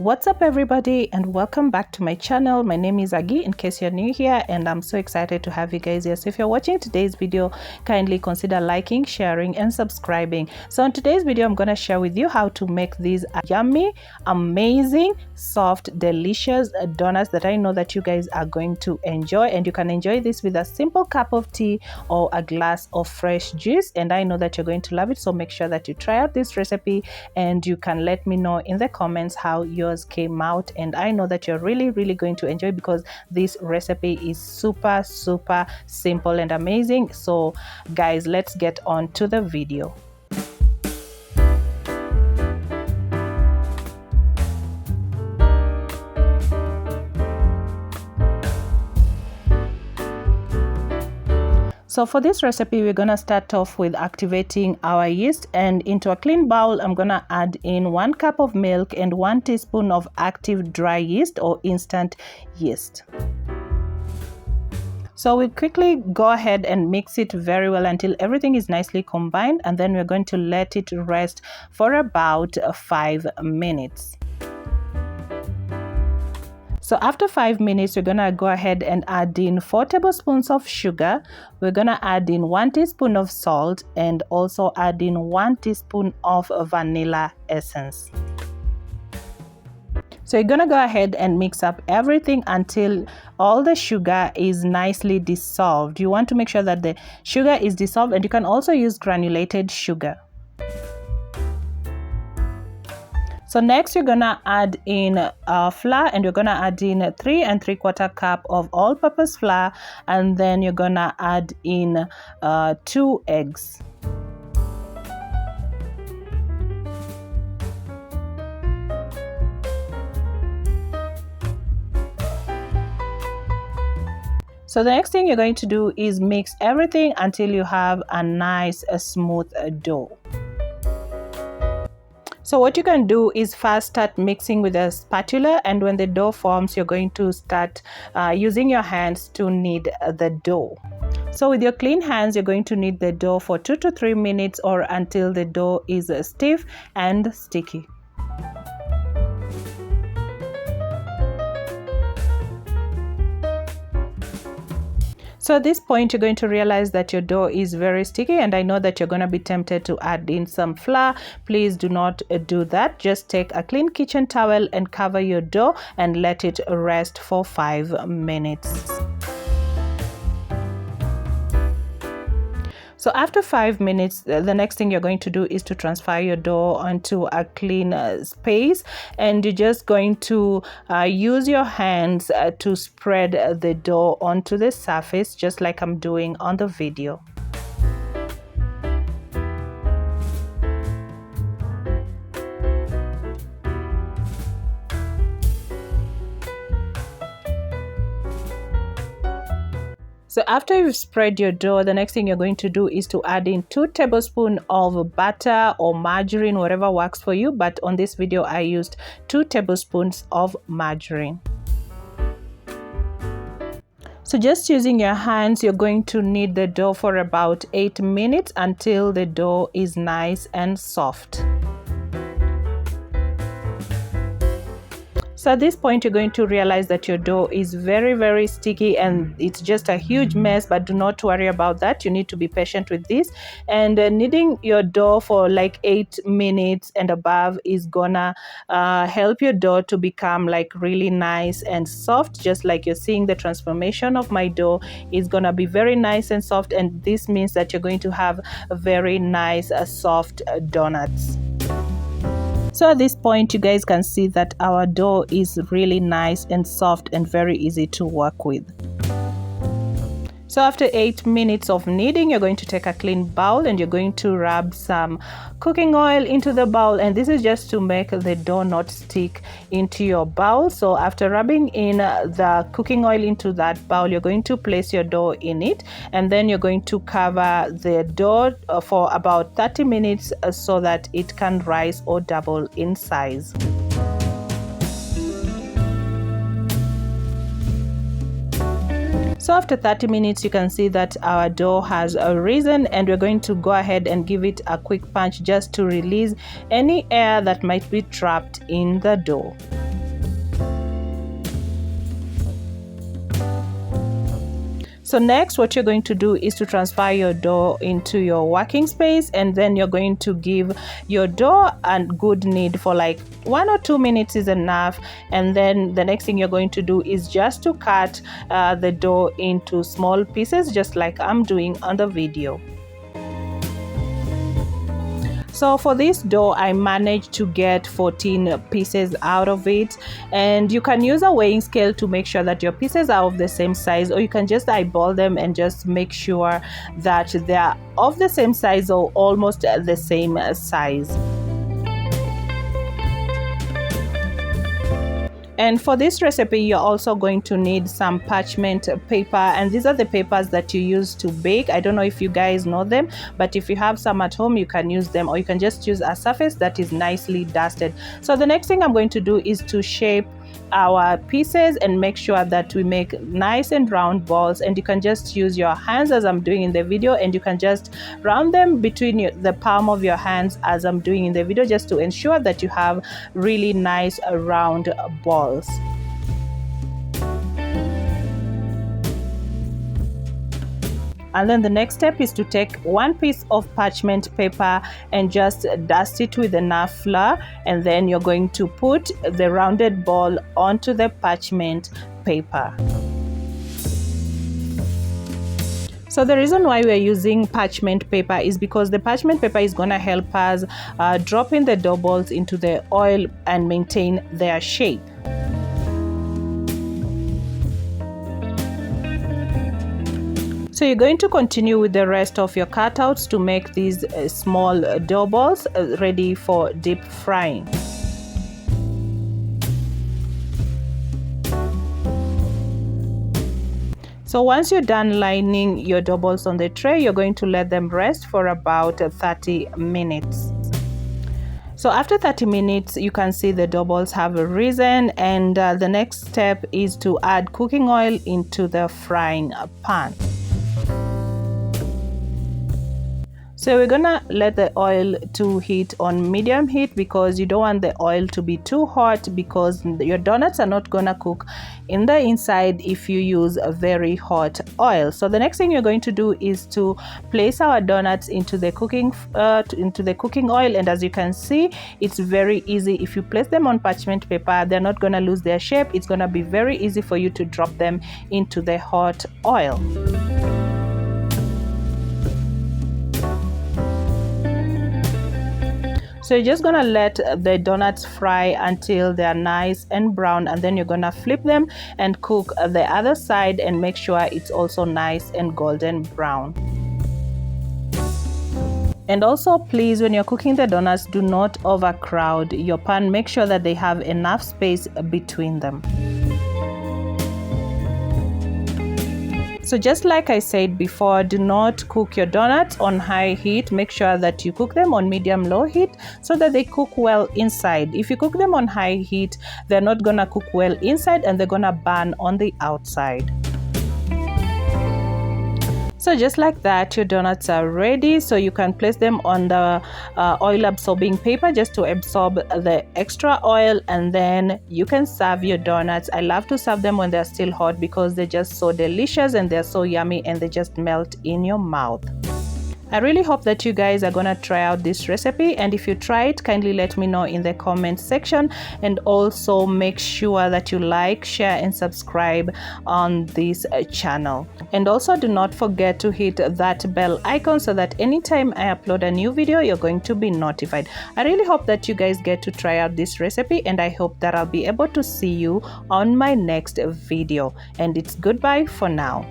What's up everybody, and welcome back to my channel. My name is Agi in case you're new here, and I'm so excited to have you guys here. So if you're watching today's video, kindly consider liking, sharing and subscribing. So in today's video, I'm going to share with you how to make these yummy, amazing, soft, delicious donuts that I know that you guys are going to enjoy. And you can enjoy this with a simple cup of tea or a glass of fresh juice, and I know that you're going to love it. So make sure that you try out this recipe, and you can let me know in the comments how yours came out. And I know that you're really going to enjoy, because this recipe is super simple and amazing. So guys, let's get on to the video. So for this recipe, we're gonna start off with activating our yeast, and into a clean bowl, I'm gonna add in 1 cup of milk and 1 teaspoon of active dry yeast or instant yeast. So we'll quickly go ahead and mix it very well until everything is nicely combined, and then we're going to let it rest for about 5 minutes. So after 5 minutes, we're gonna go ahead and add in 4 tablespoons of sugar. We're gonna add in 1 teaspoon of salt, and also add in 1 teaspoon of vanilla essence. So you're gonna go ahead and mix up everything until all the sugar is nicely dissolved. You want to make sure that the sugar is dissolved, and you can also use granulated sugar. So next, you're gonna add in flour, and you're gonna add in 3 3/4 cup of all-purpose flour, and then you're gonna add in 2 eggs. So the next thing you're going to do is mix everything until you have a nice smooth dough. So what you can do is first start mixing with a spatula, and when the dough forms, you're going to start using your hands to knead the dough. So with your clean hands, you're going to knead the dough for 2 to 3 minutes, or until the dough is stiff and sticky. So at this point, you're going to realize that your dough is very sticky, and I know that you're going to be tempted to add in some flour. Please do not do that. Just take a clean kitchen towel and cover your dough and let it rest for 5 minutes. So after 5 minutes, the next thing you're going to do is to transfer your dough onto a clean space, and you're just going to use your hands to spread the dough onto the surface, just like I'm doing on the video. So after you've spread your dough, the next thing you're going to do is to add in 2 tablespoons of butter or margarine, whatever works for you. But on this video, I used 2 tablespoons of margarine. So just using your hands, you're going to knead the dough for about 8 minutes until the dough is nice and soft. So at this point, you're going to realize that your dough is very sticky, and it's just a huge mess, but do not worry about that. You need to be patient with this, and kneading your dough for like 8 minutes and above is gonna help your dough to become like really nice and soft. Just like you're seeing, the transformation of my dough is gonna be very nice and soft, and this means that you're going to have very nice soft donuts. So at this point, you guys can see that our dough is really nice and soft and very easy to work with. So after 8 minutes of kneading, you're going to take a clean bowl, and you're going to rub some cooking oil into the bowl, and this is just to make the dough not stick into your bowl. So after rubbing in the cooking oil into that bowl, you're going to place your dough in it, and then you're going to cover the dough for about 30 minutes so that it can rise or double in size. So after 30 minutes, you can see that our dough has risen, and we're going to go ahead and give it a quick punch just to release any air that might be trapped in the dough. So next, what you're going to do is to transfer your dough into your working space, and then you're going to give your dough a good knead for like 1 or 2 minutes is enough. And then the next thing you're going to do is just to cut the dough into small pieces, just like I'm doing on the video. So for this dough, I managed to get 14 pieces out of it, and you can use a weighing scale to make sure that your pieces are of the same size, or you can just eyeball them and just make sure that they're of the same size or almost the same size. And for this recipe, you're also going to need some parchment paper, and these are the papers that you use to bake. I don't know if you guys know them, but if you have some at home, you can use them, or you can just use a surface that is nicely dusted. So the next thing I'm going to do is to shape our pieces and make sure that we make nice and round balls, and you can just use your hands as I'm doing in the video, and you can just round them between the palm of your hands as I'm doing in the video, just to ensure that you have really nice round balls. And then the next step is to take one piece of parchment paper and just dust it with enough flour, and then you're going to put the rounded ball onto the parchment paper. So the reason why we're using parchment paper is because the parchment paper is going to help us drop in the dough balls into the oil and maintain their shape. So you're going to continue with the rest of your cutouts to make these small dough balls ready for deep frying. So once you're done lining your dough balls on the tray, you're going to let them rest for about 30 minutes. So after 30 minutes, you can see the dough balls have risen, and the next step is to add cooking oil into the frying pan. So we're gonna let the oil to heat on medium heat, because you don't want the oil to be too hot, because your donuts are not gonna cook in the inside if you use a very hot oil. So the next thing you're going to do is to place our donuts into the cooking oil, and as you can see, it's very easy. If you place them on parchment paper, they're not gonna lose their shape. It's gonna be very easy for you to drop them into the hot oil. So you're just gonna let the donuts fry until they're nice and brown, and then you're gonna flip them and cook the other side and make sure it's also nice and golden brown. And also, please, when you're cooking the donuts, do not overcrowd your pan. Make sure that they have enough space between them. So just like I said before, do not cook your donuts on high heat. Make sure that you cook them on medium-low heat so that they cook well inside. If you cook them on high heat, they're not gonna cook well inside, and they're gonna burn on the outside. So just like that, your donuts are ready. So you can place them on the oil absorbing paper just to absorb the extra oil, and then you can serve your donuts. I love to serve them when they're still hot because they're just so delicious and they're so yummy, and they just melt in your mouth. I really hope that you guys are gonna try out this recipe, and if you try it, kindly let me know in the comment section, and also make sure that you like, share and subscribe on this channel. And also do not forget to hit that bell icon so that anytime I upload a new video, you're going to be notified. I really hope that you guys get to try out this recipe, and I hope that I'll be able to see you on my next video. And it's goodbye for now.